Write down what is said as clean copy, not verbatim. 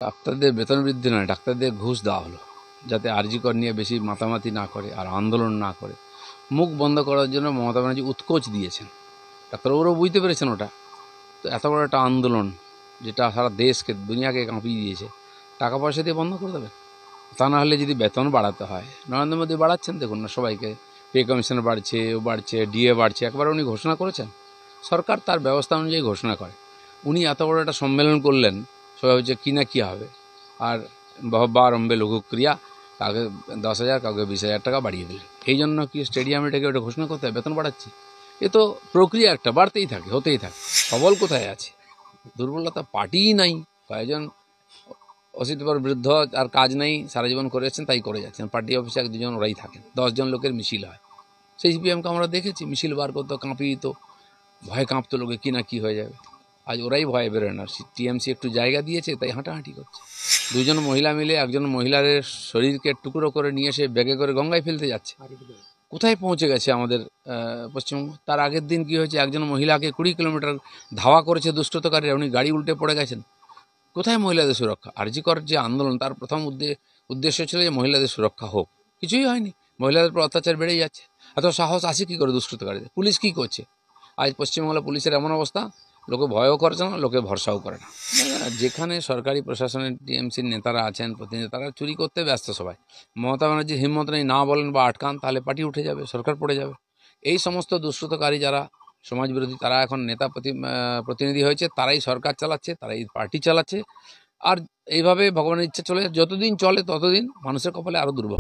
ডাক্তারদের বেতন বৃদ্ধি নয়, ডাক্তারদের ঘুষ দেওয়া হলো যাতে আরজি কর নিয়ে বেশি মাতামাতি না করে আর আন্দোলন না করে। মুখ বন্ধ করার জন্য মমতা ব্যানার্জি উৎকোচ দিয়েছেন। ডাক্তারবাবুরাও বুঝতে পেরেছেন ওটা। তো এত বড় একটা আন্দোলন যেটা সারা দেশকে দুনিয়াকে কাঁপিয়ে দিয়েছে, টাকা পয়সা দিয়ে বন্ধ করে দেবেন? তা না হলে যদি বেতন বাড়াতে হয়, নরেন্দ্র মোদী বাড়াচ্ছেন, দেখুন না সবাইকে, পে কমিশন বাড়ছে, ও বাড়ছে, ডিএ বাড়ছে, একবার উনি ঘোষণা করেছেন। সরকার তার ব্যবস্থা অনুযায়ী ঘোষণা করে। উনি এত বড় একটা সম্মেলন করলেন, সবাই হচ্ছে কী না কী হবে, আর বারম্বে লঘুক্রিয়া, কাউকে 10,000 কাউকে 20,000 টাকা বাড়িয়ে দিলেন। এই জন্য কি স্টেডিয়ামে ডেকে ওটা ঘোষণা করতে হয় বেতন বাড়াচ্ছি? এ তো প্রক্রিয়া একটা, বাড়তেই থাকে, হতেই থাকে। সবল কোথায় আছে? দুর্বলতা পার্টিই নাই। কয়েকজন অসিতবর বৃদ্ধ, আর কাজ নেই, সারা জীবন করেছেন, তাই করে যাচ্ছেন। পার্টি অফিসে 1-2 জন ওরাই থাকেন, 10 জন লোকের মিছিল হয়। সেই সিপিএমকে আমরা দেখেছি, মিছিল বার করতো, কাঁপিয়ে তো, ভয় কাঁপতো লোকে, কী না কী হয়ে যাবে। আজ ওরাই ভয়ে বেরোয় না। টিএমসি একটু জায়গা দিয়েছে, তাই হাঁটাহাঁটি করছে। 2 জন মহিলা মিলে একজন মহিলার শরীরকে টুকরো করে নিয়ে এসে ব্যাগে করে গঙ্গায় ফেলতে যাচ্ছে। কোথায় পৌঁছে গেছে আমাদের পশ্চিমবঙ্গ? তার আগের দিন কি হয়েছে, একজন মহিলাকে 20 কিলোমিটার ধাওয়া করেছে দুষ্কৃতকারীরা, উনি গাড়ি উল্টে পড়ে গেছেন। কোথায় মহিলাদের সুরক্ষা? আরজি কর যে আন্দোলন, তার প্রথম উদ্দেশ্য ছিল যে মহিলাদের সুরক্ষা হোক, কিছুই হয়নি। মহিলাদের উপর অত্যাচার বেড়েই যাচ্ছে। এত সাহস আসে কী করে দুষ্কৃতকারীদের? পুলিশ কী করছে? আজ পশ্চিমবাংলা পুলিশের এমন অবস্থা, লোকে ভয়ও করছে না, লোকে ভরসাও করে না। যেখানে সরকারি প্রশাসনের টিএমসির নেতারা আছেন, প্রতিনিধি, তারা চুরি করতে ব্যস্ত সবাই। মমতা ব্যানার্জির হিম্মত নেই, না বলেন বা আটকান, তাহলে পার্টি উঠে যাবে, সরকার পড়ে যাবে। এই সমস্ত দুষ্কৃতকারী যারা সমাজবিরোধী, তারা এখন নেতা প্রতিনিধি হয়েছে, তারাই সরকার চালাচ্ছে, তারাই পার্টি চালাচ্ছে। আর এইভাবে ভগবানের ইচ্ছা চলে, যতদিন চলে ততদিন মানুষের কপালে আরও দুর্ভোগ।